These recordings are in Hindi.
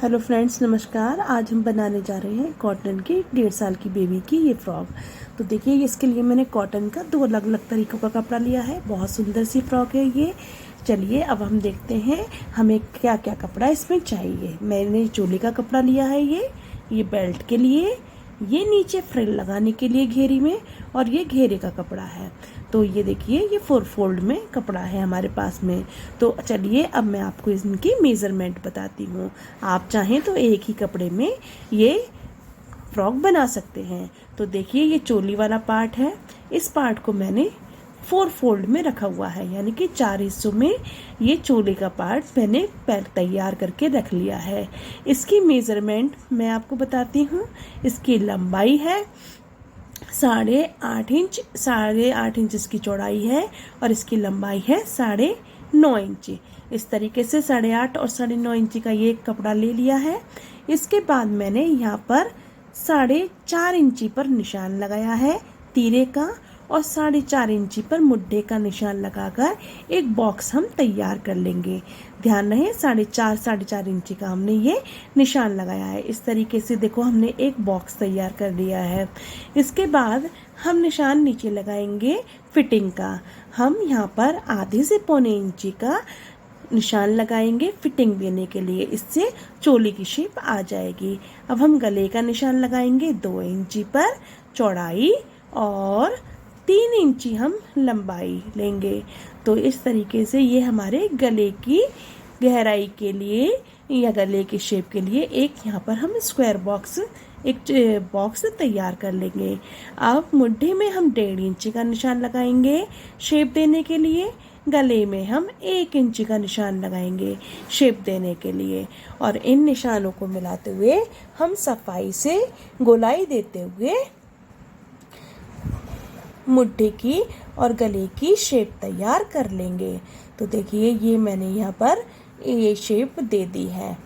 हेलो फ्रेंड्स, नमस्कार। आज हम बनाने जा रहे हैं कॉटन की 1.5 साल की बेबी की ये फ्रॉक। तो देखिए, इसके लिए मैंने कॉटन का 2 अलग अलग तरीक़ों का कपड़ा लिया है। बहुत सुंदर सी फ्रॉक है ये। चलिए अब हम देखते हैं हमें क्या क्या कपड़ा इसमें चाहिए। मैंने चोली का कपड़ा लिया है, ये बेल्ट के लिए, ये नीचे फ्रिल लगाने के लिए घेरी में, और ये घेरे का कपड़ा है। तो ये देखिए, ये 4 फोल्ड में कपड़ा है हमारे पास में। तो चलिए अब मैं आपको इनकी मेज़रमेंट बताती हूँ। आप चाहें तो एक ही कपड़े में ये फ्रॉक बना सकते हैं। तो देखिए, ये चोली वाला पार्ट है। इस पार्ट को मैंने 4 फोल्ड में रखा हुआ है, यानी कि 4 हिस्सों में ये चोली का पार्ट मैंने तैयार करके रख लिया है। इसकी मेज़रमेंट मैं आपको बताती हूँ। इसकी लंबाई है 8.5 इंच, 8.5 इंच इसकी चौड़ाई है, और इसकी लंबाई है 9.5 इंच। इस तरीके से 8.5 और 9.5 इंच का ये कपड़ा ले लिया है। इसके बाद मैंने यहाँ पर 4.5 इंची पर निशान लगाया है तीरे का, और 4.5 इंची पर मुड्ढे का निशान लगाकर एक बॉक्स हम तैयार कर लेंगे। ध्यान रहे, 4.5 इंची का हमने ये निशान लगाया है। इस तरीके से देखो, हमने एक बॉक्स तैयार कर लिया है। इसके बाद हम निशान नीचे लगाएंगे फिटिंग का। हम यहाँ पर आधे से पौने इंची का निशान लगाएंगे फिटिंग देने के लिए। इससे चोली की शेप आ जाएगी। अब हम गले का निशान लगाएंगे 2 इंची पर चौड़ाई, और 3 इंची हम लंबाई लेंगे। तो इस तरीके से ये हमारे गले की गहराई के लिए या गले की शेप के लिए एक यहाँ पर हम स्क्वायर बॉक्स तैयार कर लेंगे। अब मुट्ठी में हम 1.5 इंची का निशान लगाएंगे शेप देने के लिए। गले में हम 1 इंची का निशान लगाएंगे शेप देने के लिए। और इन निशानों को मिलाते हुए हम सफाई से गोलाई देते हुए मुट्ठी की और गले की शेप तैयार कर लेंगे। तो देखिए, ये मैंने यहाँ पर ये शेप दे दी है।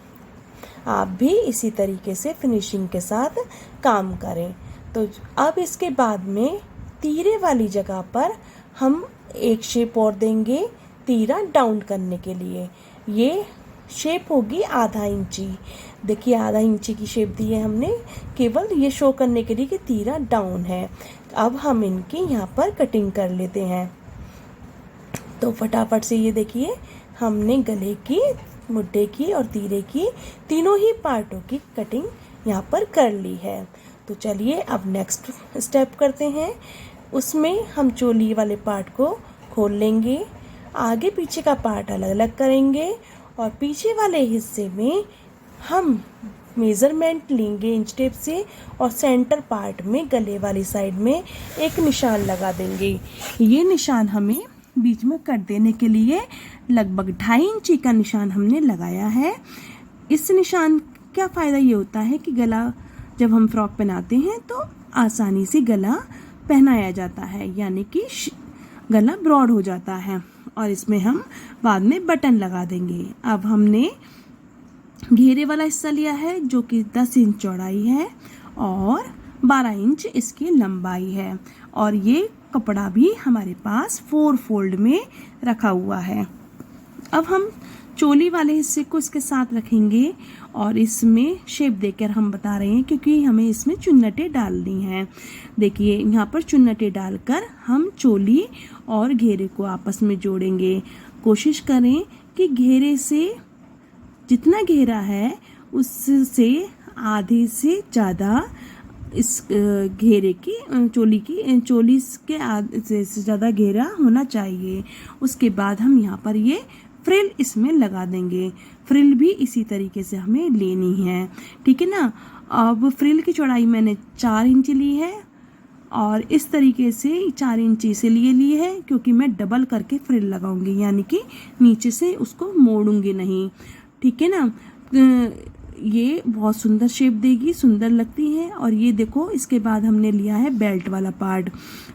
आप भी इसी तरीके से फिनिशिंग के साथ काम करें। तो अब इसके बाद में तीरे वाली जगह पर हम एक शेप और देंगे तीरा डाउन करने के लिए। ये शेप होगी 1/2 इंची। देखिए, 1/2 इंची की शेप दी है हमने, केवल ये शो करने के लिए कि तीरा डाउन है। अब हम इनकी यहाँ पर कटिंग कर लेते हैं। तो फटाफट से ये देखिए, हमने गले की, मुड्ढे की और तीरे की तीनों ही पार्टों की कटिंग यहाँ पर कर ली है। तो चलिए अब नेक्स्ट स्टेप करते हैं। उसमें हम चोली वाले पार्ट को खोल लेंगे, आगे पीछे का पार्ट अलग अलग करेंगे, और पीछे वाले हिस्से में हम मेज़रमेंट लेंगे इंच टेप से, और सेंटर पार्ट में गले वाली साइड में एक निशान लगा देंगे। ये निशान हमें बीच में कट देने के लिए लगभग 2.5 इंची का निशान हमने लगाया है। इस निशान का फ़ायदा ये होता है कि गला जब हम फ्रॉक पहनाते हैं तो आसानी से गला पहनाया जाता है, यानी कि गला ब्रॉड हो जाता है, और इसमें हम बाद में बटन लगा देंगे। अब हमने घेरे वाला हिस्सा लिया है जो कि 10 इंच चौड़ाई है और 12 इंच इसकी लंबाई है, और ये कपड़ा भी हमारे पास 4 फोल्ड में रखा हुआ है। अब हम चोली वाले हिस्से को इसके साथ रखेंगे, और इसमें शेप देकर हम बता रहे हैं क्योंकि हमें इसमें चुन्नटें डालनी हैं। देखिए, यहाँ पर चुन्नटें डालकर हम चोली और घेरे को आपस में जोड़ेंगे। कोशिश करें कि घेरे से जितना घेरा है उससे आधे से ज़्यादा इस घेरे की चोली के आधे से ज़्यादा घेरा होना चाहिए। उसके बाद हम यहाँ पर ये फ्रिल इसमें लगा देंगे। फ्रिल भी इसी तरीके से हमें लेनी है, ठीक है ना। अब फ्रिल की चौड़ाई मैंने 4 इंच ली है, और इस तरीके से 4 इंची से ली है क्योंकि मैं डबल करके फ्रिल लगाऊंगी, यानी कि नीचे से उसको मोड़ूंगी नहीं, ठीक है ना। ये बहुत सुंदर शेप देगी, सुंदर लगती है। और ये देखो, इसके बाद हमने लिया है बेल्ट वाला पार्ट।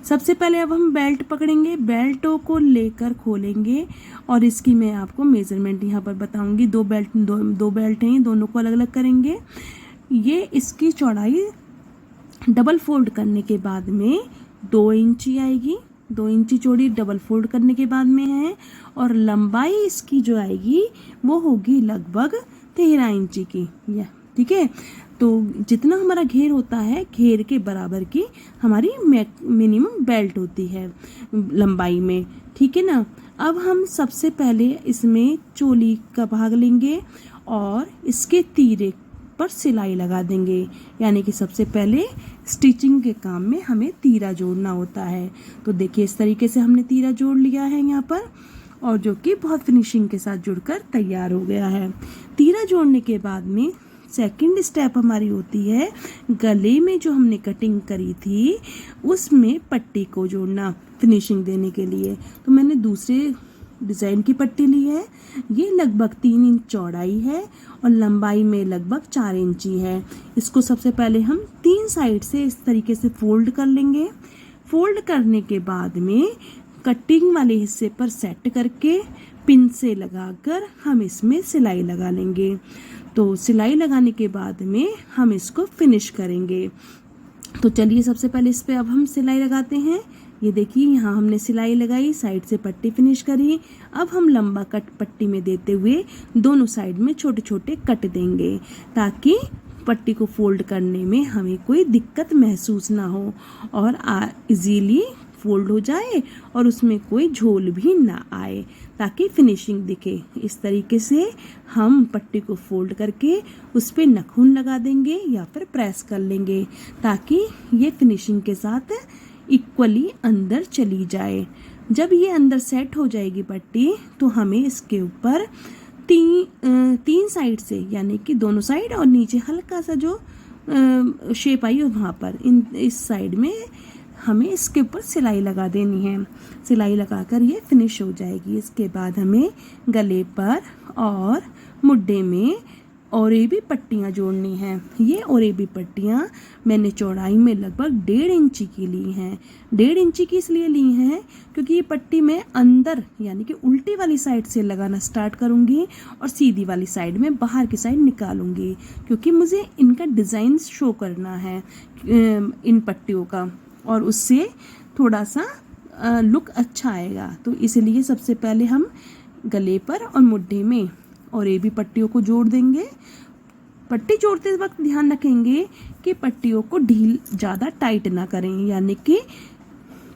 सबसे पहले अब हम बेल्ट पकड़ेंगे, बेल्टों को लेकर खोलेंगे, और इसकी मैं आपको मेज़रमेंट यहाँ पर बताऊंगी। 2 बेल्ट हैं, दोनों को अलग अलग करेंगे। ये इसकी चौड़ाई डबल फोल्ड करने के बाद में 2 इंची आएगी। 2 इंची चौड़ी डबल फोल्ड करने के बाद में है, और लंबाई इसकी जो आएगी वो होगी लगभग 13 इंची की, या ठीक है। तो जितना हमारा घेर होता है, घेर के बराबर की हमारी मिनिमम बेल्ट होती है लंबाई में, ठीक है ना। अब हम सबसे पहले इसमें चोली का भाग लेंगे और इसके तीरे पर सिलाई लगा देंगे, यानी कि सबसे पहले स्टिचिंग के काम में हमें तीरा जोड़ना होता है। तो देखिए इस तरीके से हमने तीरा जोड़ लिया है यहाँ पर, और जो कि बहुत फिनिशिंग के साथ जुड़कर तैयार हो गया है। तीरा जोड़ने के बाद में सेकंड स्टेप हमारी होती है गले में जो हमने कटिंग करी थी उसमें पट्टी को जोड़ना फिनिशिंग देने के लिए। तो मैंने दूसरे डिज़ाइन की पट्टी ली है, ये लगभग 3 इंच चौड़ाई है और लंबाई में लगभग 4 इंची है। इसको सबसे पहले हम 3 साइड से इस तरीके से फोल्ड कर लेंगे। फोल्ड करने के बाद में कटिंग वाले हिस्से पर सेट करके पिन से लगाकर हम इसमें सिलाई लगा लेंगे। तो सिलाई लगाने के बाद में हम इसको फिनिश करेंगे। तो चलिए सबसे पहले इस पे अब हम सिलाई लगाते हैं। ये देखिए यहाँ हमने सिलाई लगाई, साइड से पट्टी फिनिश करी। अब हम लंबा कट पट्टी में देते हुए दोनों साइड में छोटे छोटे कट देंगे ताकि पट्टी को फोल्ड करने में हमें कोई दिक्कत महसूस ना हो और इजीली फोल्ड हो जाए और उसमें कोई झोल भी ना आए ताकि फिनिशिंग दिखे। इस तरीके से हम पट्टी को फोल्ड करके उस पर नखून लगा देंगे या फिर प्रेस कर लेंगे ताकि ये फिनिशिंग के साथ इक्वली अंदर चली जाए। जब ये अंदर सेट हो जाएगी पट्टी तो हमें इसके ऊपर तीन साइड से, यानी कि दोनों साइड और नीचे हल्का सा जो शेप आई है वहाँ पर इस साइड में हमें इसके ऊपर सिलाई लगा देनी है। सिलाई लगाकर ये फिनिश हो जाएगी। इसके बाद हमें गले पर और मुड्ढे में ओरेबी पट्टियाँ जोड़नी हैं। ये ओरेबी पट्टियाँ मैंने चौड़ाई में लगभग 1.5 इंची की ली हैं। 1.5 इंची की इसलिए ली हैं क्योंकि ये पट्टी मैं अंदर यानी कि उल्टी वाली साइड से लगाना स्टार्ट करूँगी और सीधी वाली साइड में बाहर की साइड निकालूंगी, क्योंकि मुझे इनका डिज़ाइन शो करना है इन पट्टियों का, और उससे थोड़ा सा लुक अच्छा आएगा। तो इसलिए सबसे पहले हम गले पर और मुड्ढे में ओरेबी पट्टियों को जोड़ देंगे। पट्टी जोड़ते वक्त ध्यान रखेंगे कि पट्टियों को ढील ज़्यादा टाइट ना करें, यानी कि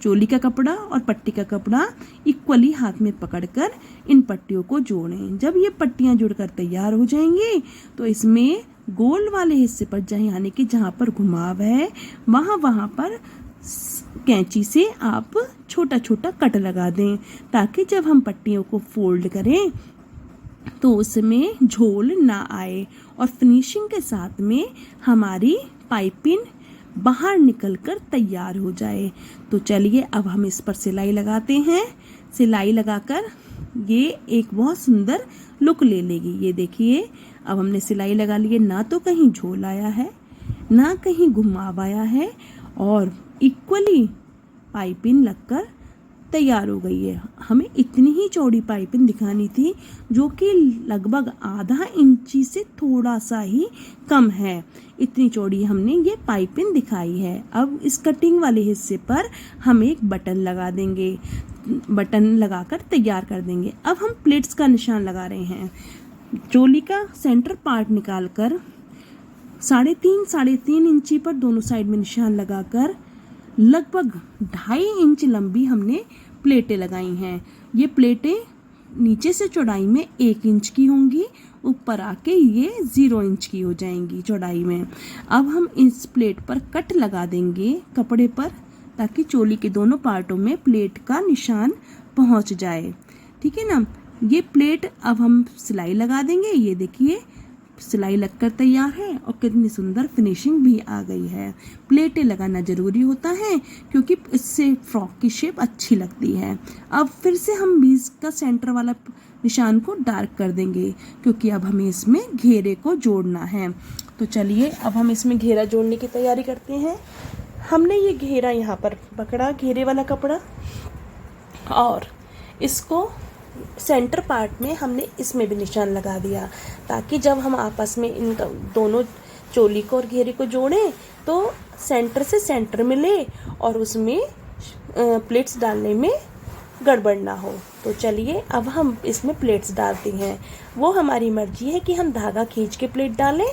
चोली का कपड़ा और पट्टी का कपड़ा इक्वली हाथ में पकड़कर इन पट्टियों को जोड़ें। जब ये पट्टियाँ जुड़कर तैयार हो जाएंगी तो इसमें गोल वाले हिस्से पर यानी कि जहाँ पर घुमाव है वहाँ पर कैंची से आप छोटा छोटा कट लगा दें ताकि जब हम पट्टियों को फोल्ड करें तो उसमें झोल ना आए और फिनिशिंग के साथ में हमारी पाइपिंग बाहर निकलकर तैयार हो जाए। तो चलिए अब हम इस पर सिलाई लगाते हैं। सिलाई लगाकर ये एक बहुत सुंदर लुक ले लेगी। ये देखिए अब हमने सिलाई लगा ली है, ना तो कहीं झोल आया है ना कहीं घुमाव आया है और इक्वली पाइपिंग लगकर तैयार हो गई है। हमें इतनी ही चौड़ी पाइपिंग दिखानी थी जो कि लगभग आधा इंची से थोड़ा सा ही कम है। इतनी चौड़ी हमने ये पाइपिंग दिखाई है। अब इस कटिंग वाले हिस्से पर हम एक बटन लगा देंगे, बटन लगाकर तैयार कर देंगे। अब हम प्लेट्स का निशान लगा रहे हैं। चोली का सेंटर पार्ट निकालकर 3.5 इंची पर दोनों साइड में निशान लगाकर लगभग 2.5 इंच लंबी हमने प्लेटें लगाई हैं। ये प्लेटें नीचे से चौड़ाई में 1 इंच की होंगी, ऊपर आके ये 0 इंच की हो जाएंगी चौड़ाई में। अब हम इस प्लेट पर कट लगा देंगे कपड़े पर ताकि चोली के दोनों पार्टों में प्लेट का निशान पहुंच जाए। ठीक है ना। ये प्लेट अब हम सिलाई लगा देंगे। ये देखिए सिलाई लगकर तैयार है और कितनी सुंदर फिनिशिंग भी आ गई है। प्लेटें लगाना ज़रूरी होता है क्योंकि इससे फ्रॉक की शेप अच्छी लगती है। अब फिर से हम बीच का सेंटर वाला निशान को डार्क कर देंगे क्योंकि अब हमें इसमें घेरे को जोड़ना है। तो चलिए अब हम इसमें घेरा जोड़ने की तैयारी करते हैं। हमने ये घेरा यहाँ पर पकड़ा, घेरे वाला कपड़ा, और इसको सेंटर पार्ट में हमने इसमें भी निशान लगा दिया ताकि जब हम आपस में इन दोनों चोली को और घेरे को जोड़ें तो सेंटर से सेंटर मिले और उसमें प्लेट्स डालने में गड़बड़ ना हो। तो चलिए अब हम इसमें प्लेट्स डालते हैं। वो हमारी मर्जी है कि हम धागा खींच के प्लेट डालें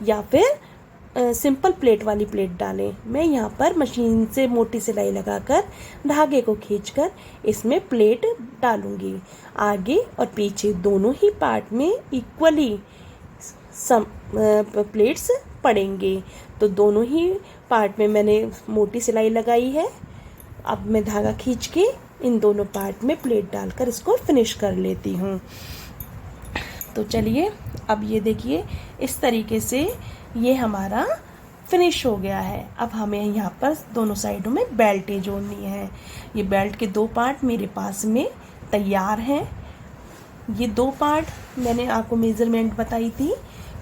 या फिर सिंपल प्लेट वाली प्लेट डालें। मैं यहाँ पर मशीन से मोटी सिलाई लगाकर धागे को खींचकर इसमें प्लेट डालूंगी। आगे और पीछे दोनों ही पार्ट में इक्वली प्लेट्स पड़ेंगे। तो दोनों ही पार्ट में मैंने मोटी सिलाई लगाई है। अब मैं धागा खींच के इन दोनों पार्ट में प्लेट डालकर इसको फिनिश कर लेती हूँ। तो चलिए अब ये देखिए इस तरीके से ये हमारा फिनिश हो गया है। अब हमें यहाँ पर दोनों साइडों में बेल्टें जोड़नी है। ये बेल्ट के 2 पार्ट मेरे पास में तैयार हैं। ये 2 पार्ट मैंने आपको मेज़रमेंट बताई थी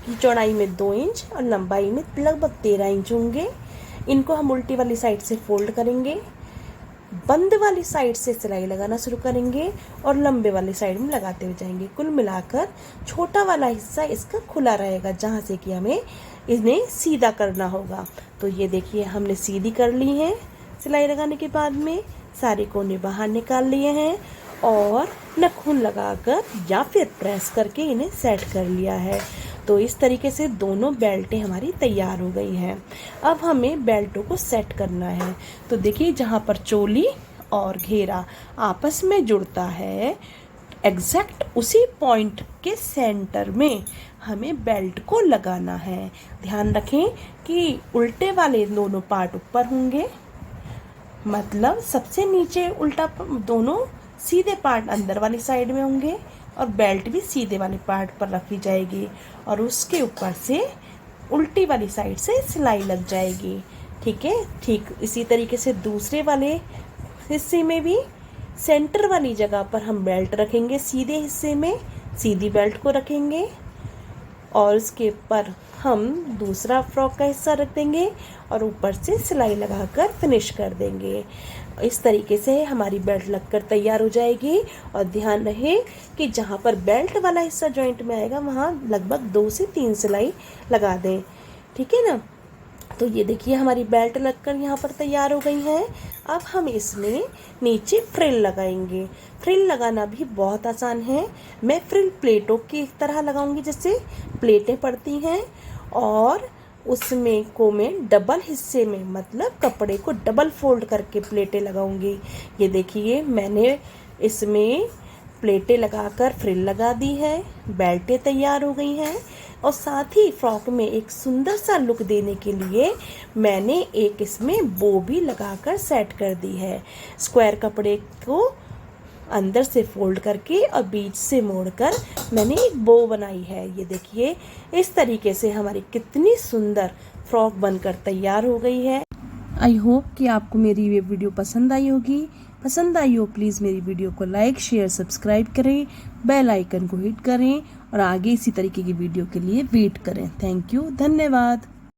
कि चौड़ाई में 2 इंच और लंबाई में लगभग 13 इंच होंगे। इनको हम उल्टी वाली साइड से फोल्ड करेंगे, बंद वाली साइड से सिलाई लगाना शुरू करेंगे और लंबे वाली साइड में लगाते हुए जाएंगे। कुल मिलाकर छोटा वाला हिस्सा इसका खुला रहेगा जहाँ से कि हमें इन्हें सीधा करना होगा। तो ये देखिए हमने सीधी कर ली है। सिलाई लगाने के बाद में सारे कोने बाहर निकाल लिए हैं और नाखून लगाकर या फिर प्रेस करके इन्हें सेट कर लिया है। तो इस तरीके से दोनों बेल्टें हमारी तैयार हो गई हैं। अब हमें बेल्टों को सेट करना है। तो देखिए जहाँ पर चोली और घेरा आपस में जुड़ता है, एग्जैक्ट उसी पॉइंट के सेंटर में हमें बेल्ट को लगाना है। ध्यान रखें कि उल्टे वाले दोनों पार्ट ऊपर होंगे, मतलब सबसे नीचे उल्टा दोनों सीधे पार्ट अंदर वाली साइड में होंगे और बेल्ट भी सीधे वाले पार्ट पर रखी जाएगी और उसके ऊपर से उल्टी वाली साइड से सिलाई लग जाएगी। ठीक है, ठीक इसी तरीके से दूसरे वाले हिस्से में भी सेंटर वाली जगह पर हम बेल्ट रखेंगे, सीधे हिस्से में सीधी बेल्ट को रखेंगे और उसके ऊपर हम दूसरा फ्रॉक का हिस्सा रख देंगे और ऊपर से सिलाई लगाकर फिनिश कर देंगे। इस तरीके से हमारी बेल्ट लगकर तैयार हो जाएगी। और ध्यान रहे कि जहाँ पर बेल्ट वाला हिस्सा जॉइंट में आएगा वहाँ लगभग 2 से 3 सिलाई लगा दें। ठीक है ना। तो ये देखिए हमारी बेल्ट लगकर यहाँ पर तैयार हो गई है। अब हम इसमें नीचे फ्रिल लगाएंगे। फ्रिल लगाना भी बहुत आसान है। मैं फ्रिल प्लेटों की तरह लगाऊंगी, जैसे प्लेटें पड़ती हैं और उसमें को मैं डबल हिस्से में, मतलब कपड़े को डबल फोल्ड करके प्लेटें लगाऊंगी। ये देखिए मैंने इसमें प्लेटें लगाकर फ्रिल लगा दी है, बेल्टें तैयार हो गई हैं और साथ ही फ्रॉक में एक सुंदर सा लुक देने के लिए मैंने एक इसमें बो भी लगाकर सेट कर दी है। स्क्वायर कपड़े को अंदर से फोल्ड करके और बीच से मोड़कर मैंने एक बो बनाई है। ये देखिए इस तरीके से हमारी कितनी सुंदर फ्रॉक बनकर तैयार हो गई है। आई होप कि आपको मेरी ये वीडियो पसंद आई होगी। पसंद आई हो प्लीज़ मेरी वीडियो को लाइक शेयर सब्सक्राइब करें, बेल आइकन को हिट करें और आगे इसी तरीके की वीडियो के लिए वेट करें। थैंक यू, धन्यवाद।